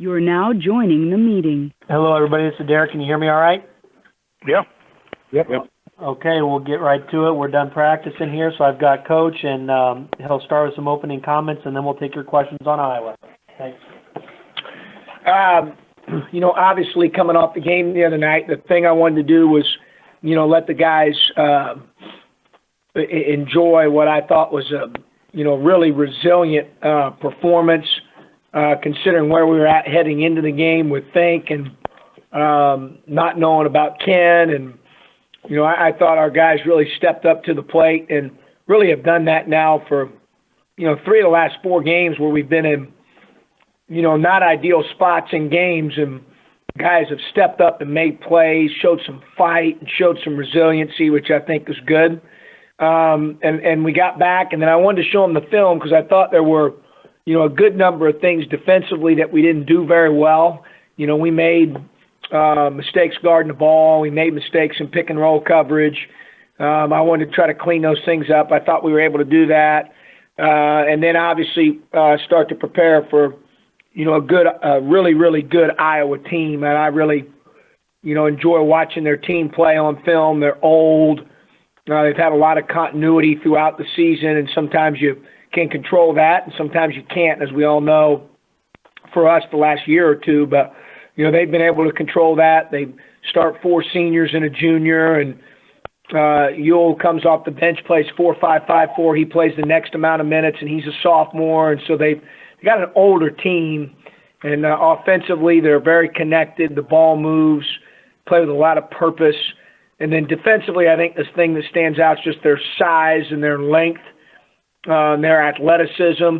You're now joining the meeting. Hello, everybody. This is Derek. Can you hear me all right? Yeah. Yep. Okay, we'll get right to it. We're done practicing here, so I've got Coach, and he'll start with some opening comments, and then we'll take your questions on Iowa. Thanks. Obviously coming off the game the other night, the thing I wanted to do was, let the guys enjoy what I thought was a, really resilient performance, considering where we were at heading into the game with Fink and not knowing about Ken. And, I thought our guys really stepped up to the plate and really have done that now for, 3 of the last 4 games where we've been in, not ideal spots in games, and guys have stepped up and made plays, showed some fight, and showed some resiliency, which I think is good. And we got back, and then I wanted to show them the film because I thought there were, a good number of things defensively that we didn't do very well. We made mistakes guarding the ball. We made mistakes in pick and roll coverage. I wanted to try to clean those things up. I thought we were able to do that. And then obviously start to prepare for, a really, really good Iowa team. And I really, enjoy watching their team play on film. They're old. They've had a lot of continuity throughout the season, and sometimes you can control that, and sometimes you can't, as we all know, for us the last year or two. But, they've been able to control that. They start 4 seniors and a junior, and Ewell comes off the bench, plays 4-5-5-4. He plays the next amount of minutes, and he's a sophomore. And so they've got an older team, and offensively they're very connected. The ball moves, play with a lot of purpose. And then defensively, I think this thing that stands out is just their size and their length, their athleticism.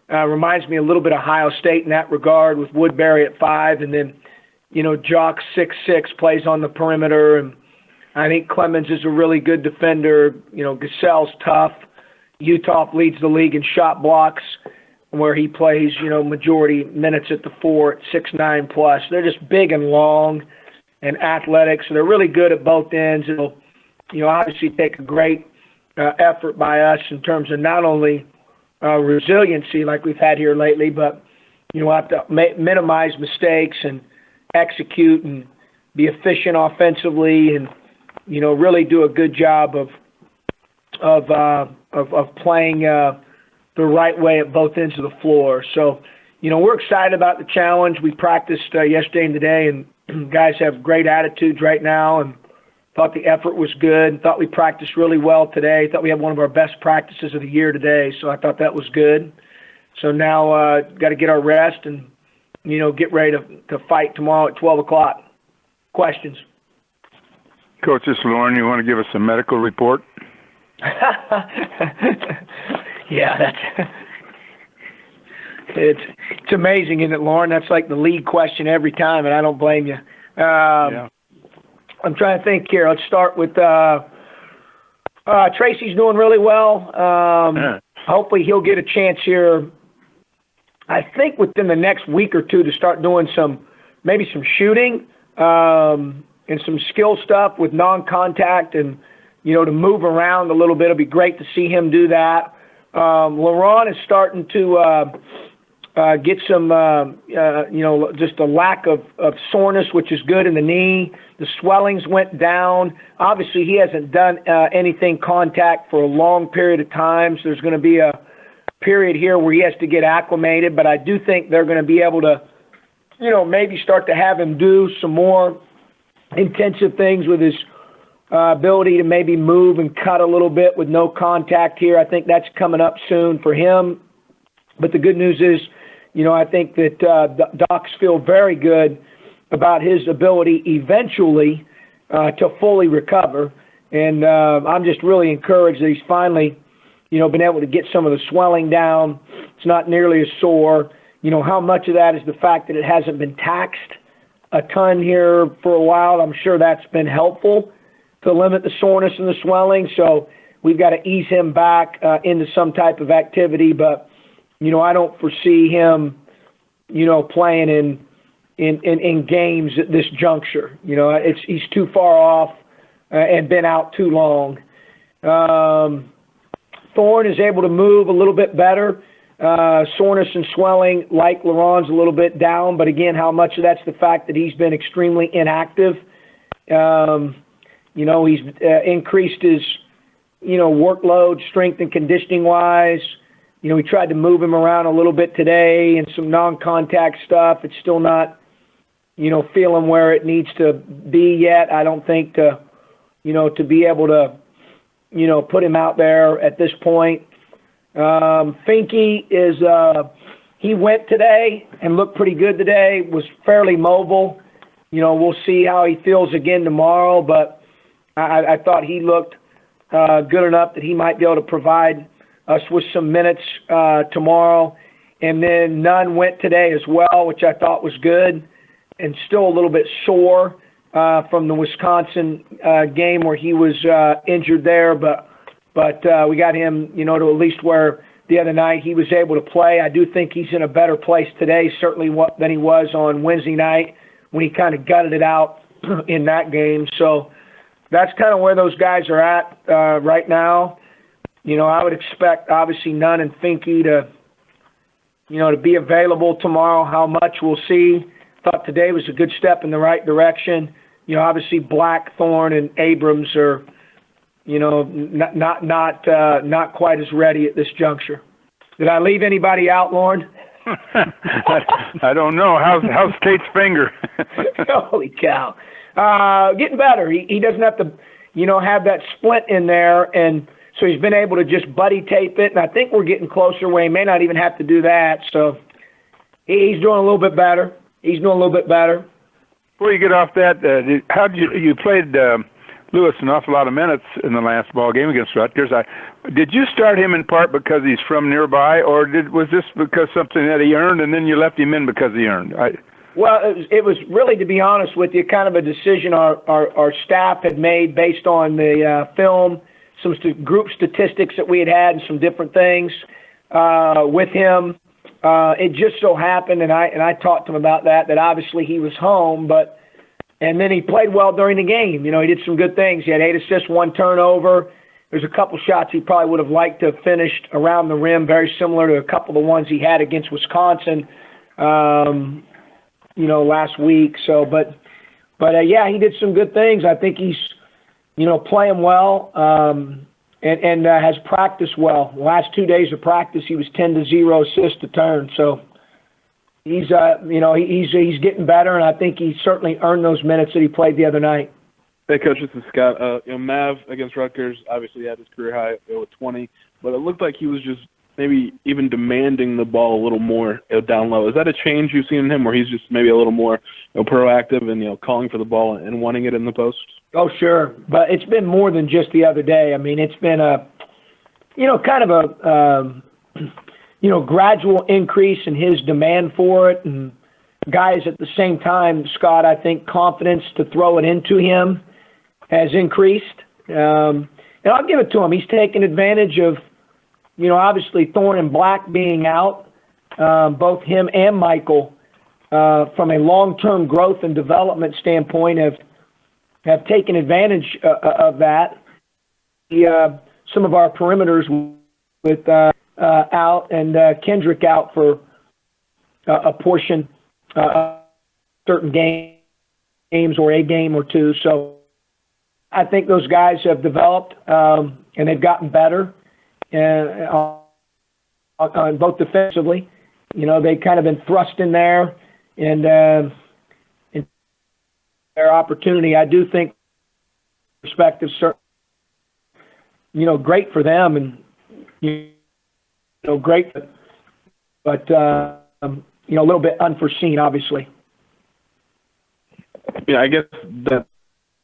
Reminds me a little bit of Ohio State in that regard with Woodbury at 5. And then, Jock 6'6", plays on the perimeter. And I think Clemens is a really good defender. Gaselle's tough. Utah leads the league in shot blocks, where he plays, majority minutes at the 4 at 6'9 plus. They're just big and long and athletic, so they're really good at both ends. It'll, obviously take a great effort by us in terms of not only resiliency like we've had here lately, but, have to minimize mistakes and execute and be efficient offensively and, really do a good job of playing the right way at both ends of the floor. So, we're excited about the challenge. We practiced yesterday and today, and guys have great attitudes right now, and thought the effort was good. Thought we practiced really well today. Thought we had one of our best practices of the year today, so I thought that was good. So now got to get our rest and, get ready to fight tomorrow at 12 o'clock. Questions? Coach, this is Lauren. You want to give us a medical report? Yeah, it's amazing, isn't it, Lauren? That's like the league question every time, and I don't blame you. Yeah. I'm trying to think here. Let's start with Tracy's doing really well. Hopefully he'll get a chance here, I think, within the next week or two to start doing maybe some shooting and some skill stuff with non-contact and, to move around a little bit. It'll be great to see him do that. LaRon is starting to get some, just a lack of soreness, which is good in the knee. The swellings went down. Obviously, he hasn't done anything contact for a long period of time, so there's going to be a period here where he has to get acclimated, but I do think they're going to be able to, maybe start to have him do some more intensive things with his ability to maybe move and cut a little bit with no contact here. I think that's coming up soon for him. But the good news is, I think that docs feel very good about his ability eventually to fully recover. And I'm just really encouraged that he's finally, been able to get some of the swelling down. It's not nearly as sore. How much of that is the fact that it hasn't been taxed a ton here for a while? I'm sure that's been helpful to limit the soreness and the swelling. So we've got to ease him back into some type of activity. But, I don't foresee him, playing in games at this juncture. He's too far off and been out too long. Thorne is able to move a little bit better. soreness and swelling, like LaRon's a little bit down, but again, how much of that's the fact that he's been extremely inactive. He's increased his, workload, strength and conditioning wise. We tried to move him around a little bit today and some non-contact stuff. It's still not, feeling where it needs to be yet. I don't think to be able to, put him out there at this point. Finke is, he went today and looked pretty good today, was fairly mobile. We'll see how he feels again tomorrow, but I thought he looked good enough that he might be able to provide us with some minutes tomorrow. And then Nunn went today as well, which I thought was good, and still a little bit sore from the Wisconsin game where he was injured there, but we got him, to at least where the other night he was able to play. I do think he's in a better place today, certainly than he was on Wednesday night when he kind of gutted it out in that game. So that's kind of where those guys are at right now. I would expect, obviously, Nunn and Finke to be available tomorrow. How much, we'll see. Thought today was a good step in the right direction. Obviously Blackthorne and Abrams are, not quite as ready at this juncture. Did I leave anybody out, Lauren? I don't know. How's Tate's finger? Holy cow. Getting better. He doesn't have to, have that splint in there, and so he's been able to just buddy tape it, and I think we're getting closer where he may not even have to do that. So he's doing a little bit better. Before you get off that, how did you played Lewis an awful lot of minutes in the last ball game against Rutgers? Did you start him in part because he's from nearby, or was this because something that he earned and then you left him in because he earned? Well, it was really, to be honest with you, kind of a decision our staff had made based on the film, some group statistics that we had and some different things with him. It just so happened, and I talked to him about that obviously he was home, and then he played well during the game. He did some good things. He had 8 assists, 1 turnover. There's a couple shots he probably would have liked to have finished around the rim, very similar to a couple of the ones he had against Wisconsin, last week. So, but yeah, he did some good things. I think he's, playing well, and has practiced well. The last 2 days of practice, he was 10-0 assists to turn. So he's he's getting better, and I think he certainly earned those minutes that he played the other night. Hey, Coach, this is Scott. Mav against Rutgers obviously had his career high with 20, but it looked like he was just maybe even demanding the ball a little more down low. Is that a change you've seen in him, where he's just maybe a little more proactive and calling for the ball and wanting it in the post? Oh, sure, but it's been more than just the other day. I mean, it's been a kind of a gradual increase in his demand for it, and guys at the same time, Scott, I think confidence to throw it into him has increased. And I'll give it to him. He's taken advantage of, obviously Thorne and Black being out, both him and Michael, from a long-term growth and development standpoint, have taken advantage of that. Some of our perimeters with out and Kendrick out for a portion, certain games or a game or two. So I think those guys have developed and they've gotten better on both defensively. They've kind of been thrust in there and in their opportunity. I do think perspective, great for them and, great, but a little bit unforeseen, obviously. Yeah, I guess that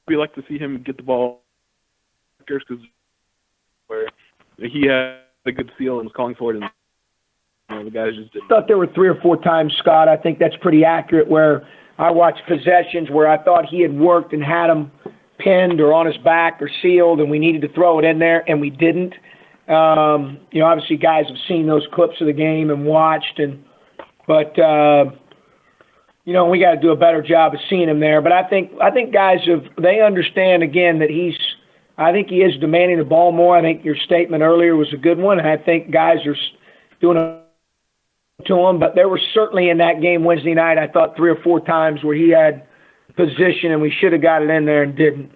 we like to see him get the ball because where he had a good seal and was calling for it, and the guys just didn't. I thought there were 3 or 4 times, Scott. I think that's pretty accurate, where I watched possessions where I thought he had worked and had him pinned or on his back or sealed, and we needed to throw it in there, and we didn't. Obviously guys have seen those clips of the game and watched, but we got to do a better job of seeing him there. But I think guys they understand again that I think he is demanding the ball more. I think your statement earlier was a good one, and I think guys are doing a to him, but there were certainly in that game Wednesday night, I thought 3 or 4 times where he had position and we should have got it in there and didn't.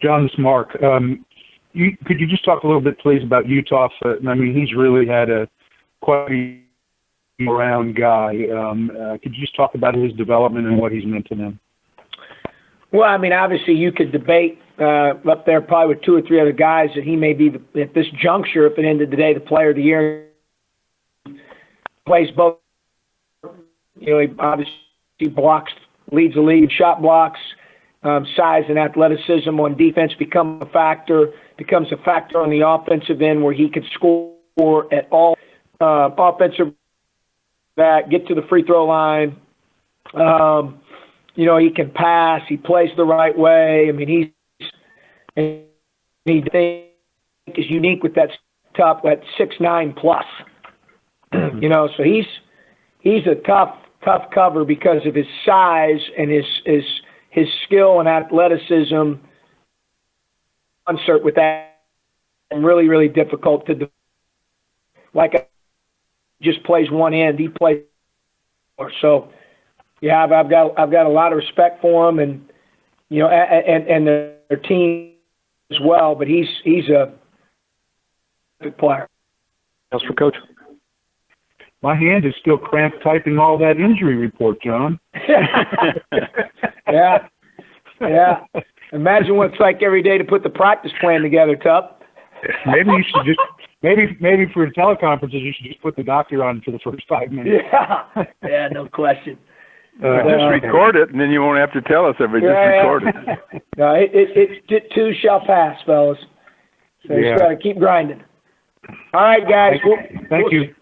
John, this is Mark. Could you just talk a little bit, please, about Utah? I mean, he's really had a quite around guy. Could you just talk about his development and what he's meant to them? Well, I mean, obviously you could debate up there probably with 2 or 3 other guys that he may be, at this juncture, if it ended today, the player of the year. Plays both. You know, he obviously blocks, leads the league in shot blocks. Size and athleticism on defense becomes a factor on the offensive end where he could score at all. Offensive back, get to the free throw line. You know, he can pass. He plays the right way. I mean, he is unique with that top, that 6'9" plus. You know, so he's a tough cover because of his size and his skill and athleticism. Concert with that, and really, really difficult to do. Like, just plays one end. He plays more. So, yeah, I've got a lot of respect for him, and you know, and their team as well. But he's a good player. Else for Coach. My hand is still cramped typing all that injury report, John. Yeah. Imagine what it's like every day to put the practice plan together, Tup. Maybe you should just maybe for teleconferences you should just put the doctor on for the first 5 minutes. Yeah, no question. Just record it, and then you won't have to tell us every. Just record it. No, it too shall pass, fellas. So you just got to keep grinding. All right, guys. Thank you.